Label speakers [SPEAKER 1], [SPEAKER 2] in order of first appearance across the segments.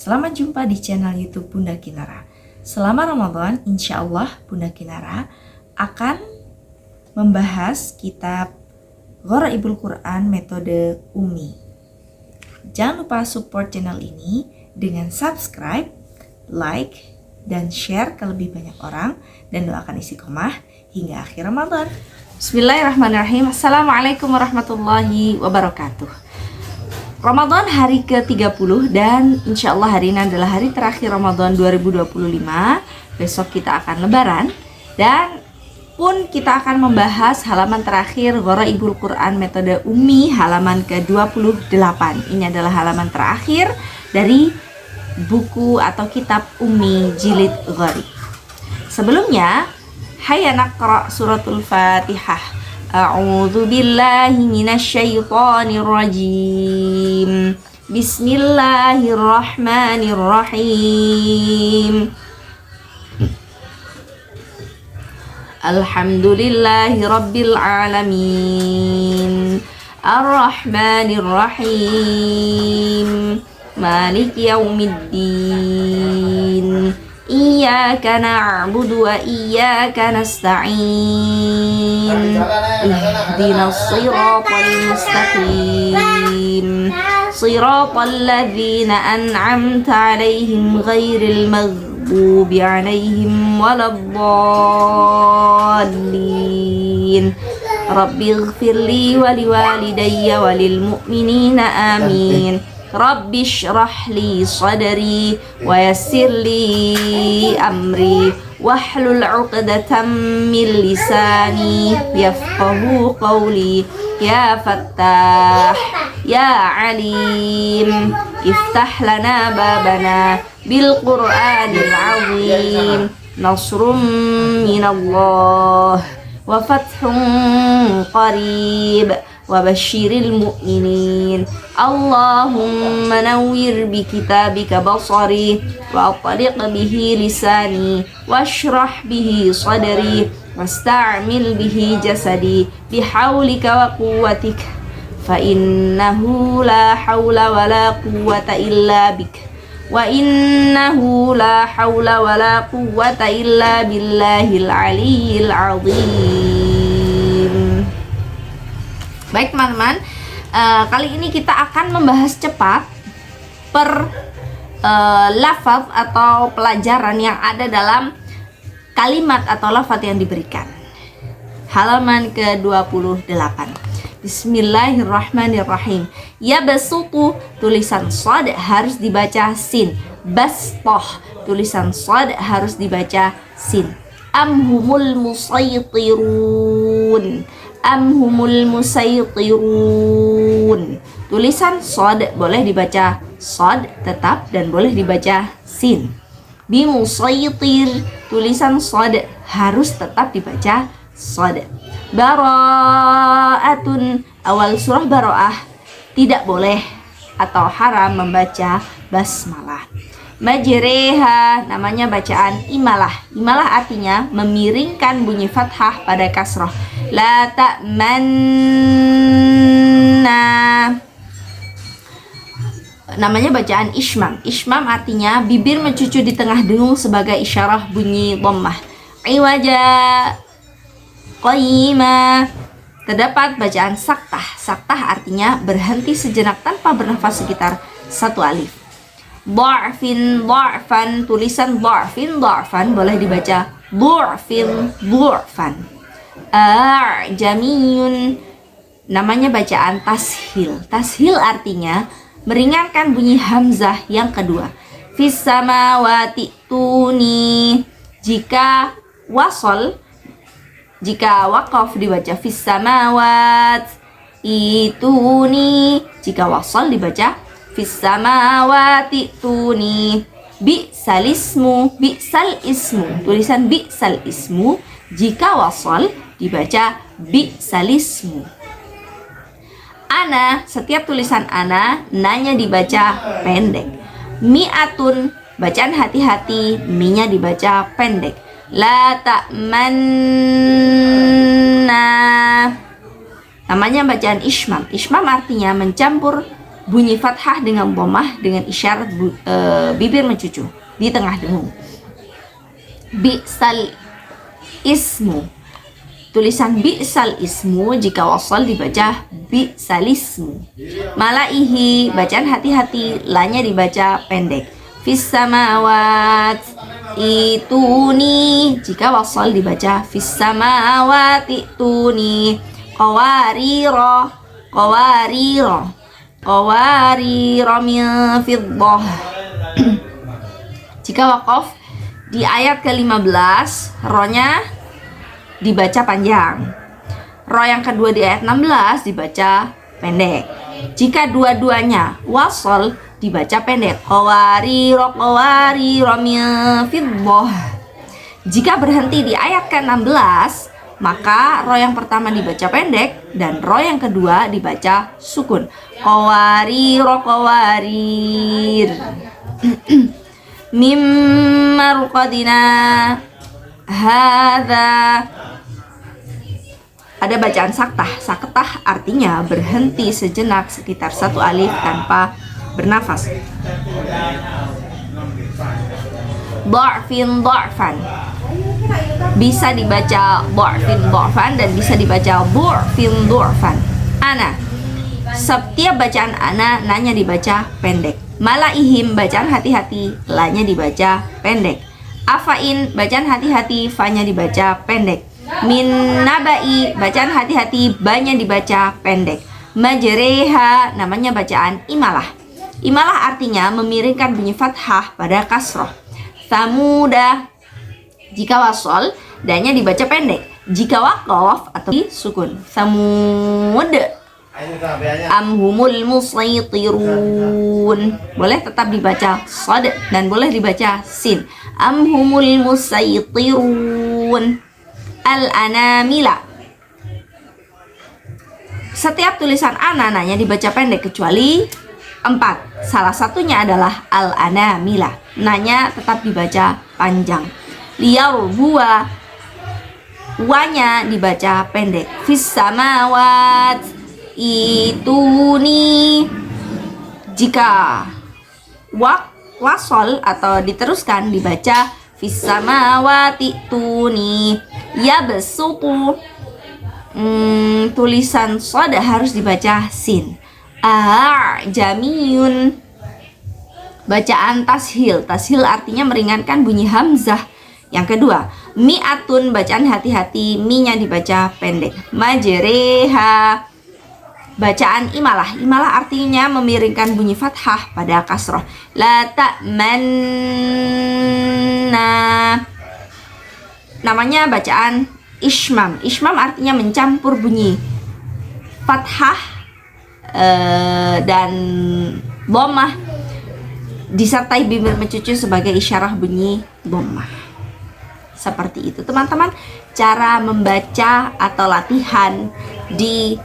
[SPEAKER 1] Selamat jumpa di channel YouTube Bunda Kinara. Selama Ramadan, insya Allah Bunda Kinara akan membahas kitab Gharaibul Quran metode Ummi. Jangan lupa support channel ini dengan subscribe, like, dan share ke lebih banyak orang, dan doakan istiqomah hingga akhir Ramadan. Bismillahirrahmanirrahim. Assalamualaikum warahmatullahi wabarakatuh. Ramadan hari ke-30 dan insya Allah hari ini adalah hari terakhir Ramadan 2025. Besok kita akan lebaran dan pun kita akan membahas halaman terakhir Gharaibul Quran metode Ummi halaman ke-28. Ini adalah halaman terakhir dari buku atau kitab Ummi Jilid Gharib. Sebelumnya, hayya naqra suratul Fatihah. A'udzu billahi minasyaitonir rajim. Bismillahirrahmanirrahim. Alhamdulillahi rabbil alamin. Ar-Rahmanir Rahim. Maliki yaumiddin. Iyyaka na'budu wa iyyaka nasta'in. Ihdinas siratal mustaqim. Siratal ladzina an'amta 'alaihim ghairil maghdubi 'alaihim waladdallin. Rabbighfirli wa liwalidayya walil mu'minina amin. Rabbi shrah li sadri wa yassir li amri wahlul 'uqdatam min lisani yafqahu qawli. Ya Fattah ya Alim iftah lana babana bil Qur'anil 'azim. Nasrum minallah wa fathun qarib wa basyiril mu'minin. Allahumma nawwir bi kitabika basari wa atliq bihi lisani washrah bihi sadri wasta'mil bihi jasadi bihawlika wa quwwatika fa innahu la hawla wa la quwwata illa bik wa innahu la hawla wa la quwwata illa billahil aliyyil azim. Baik teman-teman, kali ini kita akan membahas cepat per lafaz atau pelajaran yang ada dalam kalimat atau lafaz yang diberikan. Halaman ke-28. Bismillahirrahmanirrahim. Ya basutu, tulisan shad harus dibaca sin. Bastoh, tulisan shad harus dibaca sin. Amhumul musaytirun. Amhumul musaytirun. Tulisan shad boleh dibaca shad tetap dan boleh dibaca sin. Bimusaytir, tulisan shad harus tetap dibaca shad. Bara'atun, awal surah Bara'ah tidak boleh atau haram membaca basmalah. Majreha, namanya bacaan imalah. Imalah artinya memiringkan bunyi fathah pada kasroh. La ta'manna, namanya bacaan ismam. Ismam artinya bibir mencucu di tengah dengung sebagai isyarah bunyi dhammah. Iwaja qayyima, terdapat bacaan saktah. Saktah artinya berhenti sejenak tanpa bernafas sekitar satu alif. Dha'fin, dha'fan, tulisan dha'fin, dha'fan boleh dibaca dha'fin, dha'fan. A'jamiyun, namanya bacaan tashil. Tashil artinya meringankan bunyi hamzah yang kedua. Fis samawati tuni, jika wasol, jika waqaf dibaca fis samawat. Ituni, jika wasol dibaca fis samawati tuni. Bi'sal ismu, bi'sal ismu, tulisan bi'sal ismu, jika wasol dibaca bi'sal ismu. Ana, setiap tulisan ana, nanya dibaca pendek. Mi'atun, bacaan hati-hati, minya dibaca pendek. La ta'manna, namanya bacaan ismam. Ismam artinya mencampur bunyi fathah dengan dhammah dengan isyarat bibir mencucu di tengah dengung. Bi'sal ismu, tulisan bi'sal ismu jika wasal dibaca bi'sal ismu. Malaihi, bacaan hati-hati, lanya dibaca pendek. Fis samawat, ituni, jika wasal dibaca fis samawati ituni. Qawariro, qawariro, qawariro min fiddah. Jika waqaf di ayat ke-15, ronya dibaca panjang. Ro yang kedua di ayat 16 dibaca pendek. Jika dua-duanya wasal dibaca pendek. Qawariro, qawariro min fiddah. Jika berhenti di ayat ke-16, maka ro yang pertama dibaca pendek dan ro yang kedua dibaca sukun. Qawariro, qawarir. Mimma ruqadina hadza. Ada bacaan saktah. Saktah artinya berhenti sejenak sekitar satu alif tanpa bernafas. Dha'fin dha'fan, bisa dibaca dha'fin dha'fan dan bisa dibaca dha'fin dha'fan. Ana, setiap bacaan ana nanya dibaca pendek. Malaihim, bacaan hati-hati, lanya dibaca pendek. Afain, bacaan hati-hati, fanya dibaca pendek. Min nabai, bacaan hati-hati, banya dibaca pendek. Majreha, namanya bacaan imalah. Imalah artinya memiringkan bunyi fathah pada kasroh. Samuda, jika wasol, danya dibaca pendek. Jika waqaf atau sukun. Samud, amhumul musaytirun, boleh tetap dibaca sad dan boleh dibaca sin. Amhumul musaytirun. Al-anamila, setiap tulisan ana nanya dibaca pendek kecuali 4. Salah satunya adalah al-anamila, nanya tetap dibaca panjang. Liyarbuwa, wanya dibaca pendek. Fis samawat, ituni. Jika wasol atau diteruskan dibaca fis samawati tuni. Ya besutu, tulisan soda harus dibaca sin. Jamiyun, bacaan tashil. Tashil artinya meringankan bunyi hamzah. Yang kedua, mi'atun, bacaan hati-hati, mi-nya dibaca pendek. Majreha, bacaan imalah. Imalah artinya memiringkan bunyi fathah pada kasroh. La ta'manna, namanya bacaan ismam. Ismam artinya mencampur bunyi fathah dan dhammah disertai bibir mencucu sebagai isyarah bunyi dhammah. Seperti itu teman-teman cara membaca atau latihan di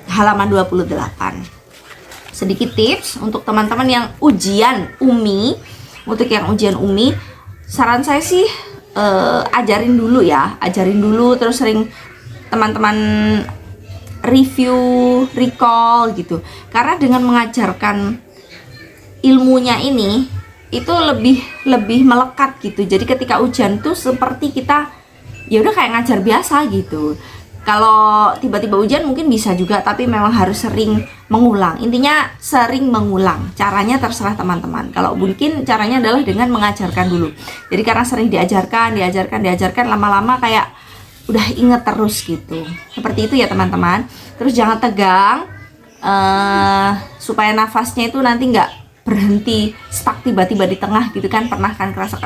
[SPEAKER 1] halaman 28. Sedikit tips untuk teman-teman yang ujian umi. Untuk yang ujian umi, saran saya sih ajarin dulu ya, terus sering teman-teman review, recall gitu. Karena dengan mengajarkan ilmunya ini itu lebih melekat gitu. Jadi ketika ujian tuh seperti kita ya udah kayak ngajar biasa gitu. Kalau tiba-tiba ujian mungkin bisa juga, tapi memang harus sering mengulang. Intinya sering mengulang. Caranya terserah teman-teman. Kalau mungkin caranya adalah dengan mengajarkan dulu. Jadi karena sering diajarkan, lama-lama kayak udah inget terus gitu. Seperti itu ya teman-teman. Terus jangan tegang, supaya nafasnya itu nanti nggak berhenti stuck tiba-tiba di tengah gitu kan. Pernah kan kerasa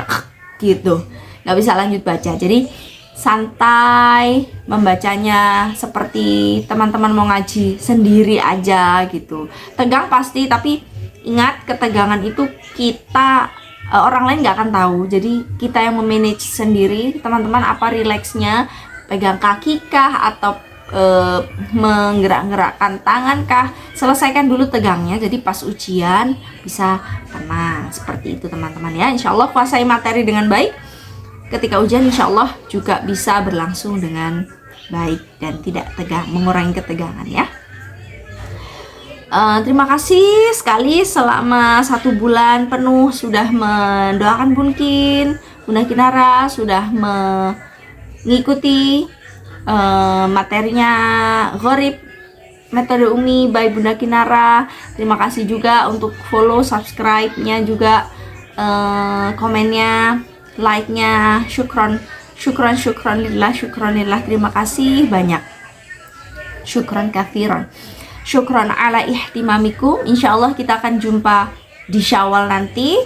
[SPEAKER 1] gitu, nggak bisa lanjut baca. Jadi santai membacanya seperti teman-teman mau ngaji sendiri aja gitu. Tegang pasti, tapi ingat ketegangan itu kita orang lain nggak akan tahu. Jadi kita yang memanage sendiri. Teman-teman apa rileksnya, pegang kaki kah atau menggerak-gerakkan tangan kah, selesaikan dulu tegangnya. Jadi pas ujian bisa tenang. Seperti itu teman-teman ya. Insya Allah kuasai materi dengan baik. Ketika ujian insya Allah juga bisa berlangsung dengan baik dan tidak tegang, mengurangi ketegangan ya. Terima kasih sekali selama 1 bulan penuh sudah mendoakan Bunda Kinara, sudah mengikuti materinya Gharib Metode Umi by Bunda Kinara. Terima kasih juga untuk follow, subscribe-nya juga, komennya, like-nya. Syukron lillah. Terima kasih banyak. Syukron kafiron. Syukron ala ihtimamikum. Insyaallah kita akan jumpa di Syawal nanti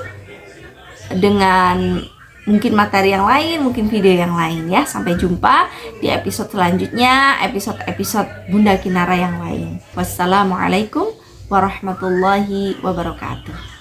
[SPEAKER 1] dengan mungkin materi yang lain, mungkin video yang lain ya. Sampai jumpa di episode selanjutnya, episode Bunda Kinara yang lain. Wassalamualaikum warahmatullahi wabarakatuh.